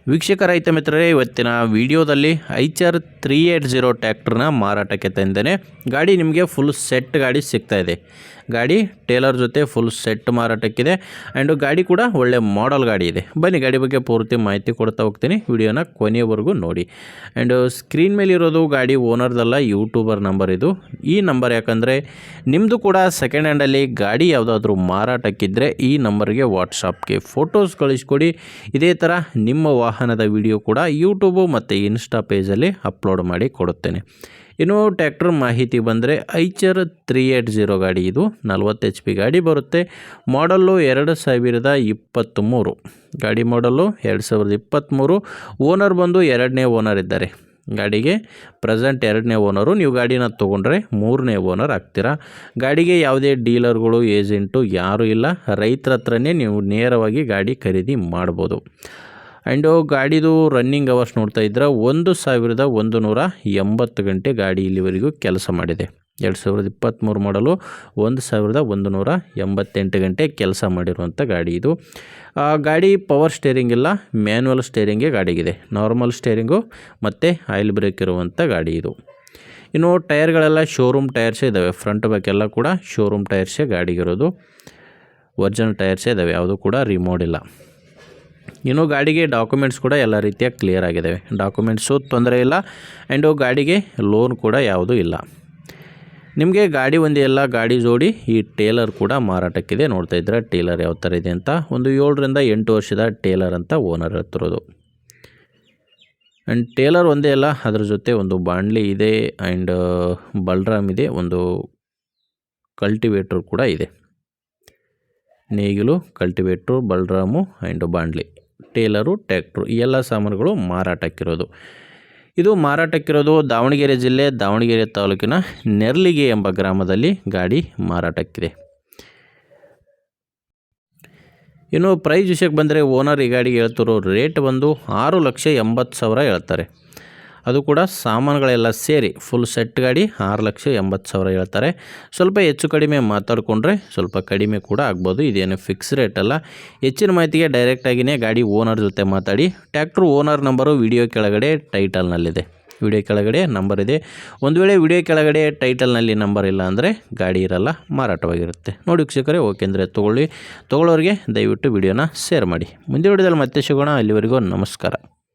ವೀಕ್ಷಕ ರೈತ ಮಿತ್ರರೇ, ಇವತ್ತಿನ ವಿಡಿಯೋದಲ್ಲಿ ಐಚರ್ 380 ಟ್ರ್ಯಾಕ್ಟರ್ನ ಮಾರಾಟಕ್ಕೆ ತಂದೇನೆ. ಗಾಡಿ ನಿಮಗೆ ಫುಲ್ ಸೆಟ್ ಗಾಡಿ ಸಿಗ್ತಾ ಇದೆ. ಗಾಡಿ ಟೇಲರ್ ಜೊತೆ ಫುಲ್ ಸೆಟ್ ಮಾರಾಟಕ್ಕಿದೆ. ಆ್ಯಂಡ್ ಗಾಡಿ ಕೂಡ ಒಳ್ಳೆ ಮಾಡೆಲ್ ಗಾಡಿ ಇದೆ. ಬನ್ನಿ ಗಾಡಿ ಬಗ್ಗೆ ಪೂರ್ತಿ ಮಾಹಿತಿ ಕೊಡ್ತಾ ಹೋಗ್ತೀನಿ. ವಿಡಿಯೋನ ಕೊನೆಯವರೆಗೂ ನೋಡಿ. ಆ್ಯಂಡ್ ಸ್ಕ್ರೀನ್ ಮೇಲೆ ಇರೋದು ಗಾಡಿ ಓನರ್ದಲ್ಲ, ಯೂಟ್ಯೂಬರ್ ನಂಬರ್ ಇದು. ಈ ನಂಬರ್ ಯಾಕಂದರೆ ನಿಮ್ಮದು ಕೂಡ ಸೆಕೆಂಡ್ ಹ್ಯಾಂಡಲ್ಲಿ ಗಾಡಿ ಯಾವುದಾದ್ರೂ ಮಾರಾಟಕ್ಕಿದ್ದರೆ ಈ ನಂಬರ್ಗೆ ವಾಟ್ಸಪ್ಗೆ ಫೋಟೋಸ್ ಕಳಿಸ್ಕೊಡಿ. ಇದೇ ಥರ ನಿಮ್ಮ ವಾಹನದ ವಿಡಿಯೋ ಕೂಡ ಯೂಟ್ಯೂಬು ಮತ್ತು ಇನ್ಸ್ಟಾ ಪೇಜಲ್ಲಿ ಅಪ್ಲೋಡ್ ಮಾಡಿ ಕೊಡುತ್ತೇನೆ. ಇನ್ನು ಟ್ರ್ಯಾಕ್ಟರ್ ಮಾಹಿತಿ ಬಂದರೆ ಐಚರ್ 380 ಗಾಡಿ ಇದು 40 HP ಗಾಡಿ ಬರುತ್ತೆ. ಮಾಡಲ್ಲು 2023 ಗಾಡಿ ಮಾಡಲ್ಲು 2023. ಓನರ್ ಬಂದು 2ನೇ ಓನರ್ ಇದ್ದಾರೆ. ಗಾಡಿಗೆ ಪ್ರೆಸೆಂಟ್ 2ನೇ ಓನರು. ನೀವು ಗಾಡಿನ ತೊಗೊಂಡ್ರೆ 3ನೇ ಓನರ್ ಆಗ್ತೀರಾ. ಗಾಡಿಗೆ ಯಾವುದೇ ಡೀಲರ್ಗಳು ಏಜೆಂಟು ಯಾರೂ ಇಲ್ಲ. ರೈತರ ಹತ್ರನೇ ನೀವು ನೇರವಾಗಿ ಗಾಡಿ ಖರೀದಿ ಮಾಡ್ಬೋದು. ಆ್ಯಂಡು ಗಾಡಿದು ರನ್ನಿಂಗ್ ಅವರ್ಸ್ ನೋಡ್ತಾ ಇದ್ದರೆ 1180 ಗಂಟೆ ಗಾಡಿ ಇಲ್ಲಿವರೆಗೂ ಕೆಲಸ ಮಾಡಿದೆ. 2023 ಮಾಡಲು 1188 ಗಂಟೆ ಕೆಲಸ ಮಾಡಿರುವಂಥ ಗಾಡಿ ಇದು. ಗಾಡಿ ಪವರ್ ಸ್ಟೇರಿಂಗ್ ಇಲ್ಲ, ಮ್ಯಾನ್ಯುವಲ್ ಸ್ಟೇರಿಂಗೇ ಗಾಡಿಗಿದೆ. ನಾರ್ಮಲ್ ಸ್ಟೇರಿಂಗು ಮತ್ತು ಆಯಿಲ್ ಬ್ರೇಕ್ ಇರುವಂಥ ಗಾಡಿ ಇದು. ಇನ್ನು ಟೈರ್ಗಳೆಲ್ಲ ಶೋರೂಮ್ ಟೈರ್ಸೇ ಇದ್ದಾವೆ. ಫ್ರಂಟ್ ಬ್ಯಾಕ್ ಎಲ್ಲ ಕೂಡ ಶೋರೂಮ್ ಟೈರ್ಸೇ ಗಾಡಿಗಿರೋದು. ಒರಿಜಿನಲ್ ಟೈರ್ಸೇ ಇದ್ದಾವೆ, ಯಾವುದೂ ಕೂಡ ರಿಮೋಡ್ ಇಲ್ಲ. ಇನ್ನು ಗಾಡಿಗೆ ಡಾಕ್ಯುಮೆಂಟ್ಸ್ ಕೂಡ ಎಲ್ಲ ರೀತಿಯ ಕ್ಲಿಯರ್ ಆಗಿದ್ದಾವೆ. ಡಾಕ್ಯುಮೆಂಟ್ಸು ತೊಂದರೆ ಇಲ್ಲ. ಆ್ಯಂಡು ಗಾಡಿಗೆ ಲೋನ್ ಕೂಡ ಯಾವುದೂ ಇಲ್ಲ. ನಿಮಗೆ ಗಾಡಿ ಒಂದೇ ಎಲ್ಲ, ಗಾಡಿ ಜೋಡಿ ಈ ಟೇಲರ್ ಕೂಡ ಮಾರಾಟಕ್ಕಿದೆ. ನೋಡ್ತಾ ಇದ್ದರೆ ಟೇಲರ್ ಯಾವ ಥರ ಇದೆ ಅಂತ. ಒಂದು 7 ರಿಂದ 8 ವರ್ಷದ ಟೇಲರ್ ಅಂತ ಓನರ್ ಹೇಳ್ತಿರೋದು. ಆ್ಯಂಡ್ ಟೇಲರ್ ಒಂದೇ ಅಲ್ಲ, ಅದ್ರ ಜೊತೆ ಒಂದು ಬಾಂಡ್ಲಿ ಇದೆ. ಆ್ಯಂಡ್ ಬಲ್ರಾಮ್ ಇದೆ. ಒಂದು ಕಲ್ಟಿವೇಟ್ರ್ ಕೂಡ ಇದೆ. ನೇಗಿಲು, ಕಲ್ಟಿವೇಟ್ರು, ಬಲ್ರಾಮು ಆ್ಯಂಡ್ ಬಾಂಡ್ಲಿ, ಟೇಲರು, ಟ್ರ್ಯಾಕ್ಟ್ರು ಈ ಎಲ್ಲ ಸಾಮಾನುಗಳು ಮಾರಾಟಕ್ಕಿರೋದು. ಇದು ಮಾರಾಟಕ್ಕಿರೋದು ದಾವಣಗೆರೆ ಜಿಲ್ಲೆ, ದಾವಣಗೆರೆ ತಾಲೂಕಿನ ನೆರ್ಲಿಗೆ ಎಂಬ ಗ್ರಾಮದಲ್ಲಿ ಗಾಡಿ ಮಾರಾಟಕ್ಕಿದೆ. ಇನ್ನು ಪ್ರೈಸ್ ವಿಷಯಕ್ಕೆ ಬಂದರೆ ಓನರ್ ಈ ಗಾಡಿಗೆ ಹೇಳ್ತಿರೋ ರೇಟ್ ಬಂದು 6,80,000 ಹೇಳ್ತಾರೆ. ಅದು ಕೂಡ ಸಾಮಾನುಗಳೆಲ್ಲ ಸೇರಿ ಫುಲ್ ಸೆಟ್ ಗಾಡಿ 6,80,000 ಹೇಳ್ತಾರೆ. ಸ್ವಲ್ಪ ಹೆಚ್ಚು ಕಡಿಮೆ ಮಾತಾಡಿಕೊಂಡ್ರೆ ಸ್ವಲ್ಪ ಕಡಿಮೆ ಕೂಡ ಆಗ್ಬೋದು. ಇದೇನು ಫಿಕ್ಸ್ ರೇಟ್ ಅಲ್ಲ. ಹೆಚ್ಚಿನ ಮಾಹಿತಿಗೆ ಡೈರೆಕ್ಟಾಗಿಯೇ ಗಾಡಿ ಓನರ್ ಜೊತೆ ಮಾತಾಡಿ. ಟ್ರ್ಯಾಕ್ಟ್ರು ಓನರ್ ನಂಬರು ವಿಡಿಯೋ ಕೆಳಗಡೆ ಟೈಟಲ್ನಲ್ಲಿದೆ. ವಿಡಿಯೋ ಕೆಳಗಡೆ ನಂಬರ್ ಇದೆ. ಒಂದು ವೇಳೆ ವಿಡಿಯೋ ಕೆಳಗಡೆ ಟೈಟಲ್ನಲ್ಲಿ ನಂಬರ್ ಇಲ್ಲ ಅಂದರೆ ಗಾಡಿ ಇರಲ್ಲ, ಮಾರಾಟವಾಗಿರುತ್ತೆ. ನೋಡಿ ವೀಕ್ಷಕರೇ, ಓಕೆ ಅಂದರೆ ತೊಗೊಳ್ಳೋರಿಗೆ ದಯವಿಟ್ಟು ವಿಡಿಯೋನ ಶೇರ್ ಮಾಡಿ. ಮುಂದಿನ ವಿಡಿಯೋದಲ್ಲಿ ಮತ್ತೆ ಸಿಗೋಣ. ಅಲ್ಲಿವರೆಗೂ ನಮಸ್ಕಾರ.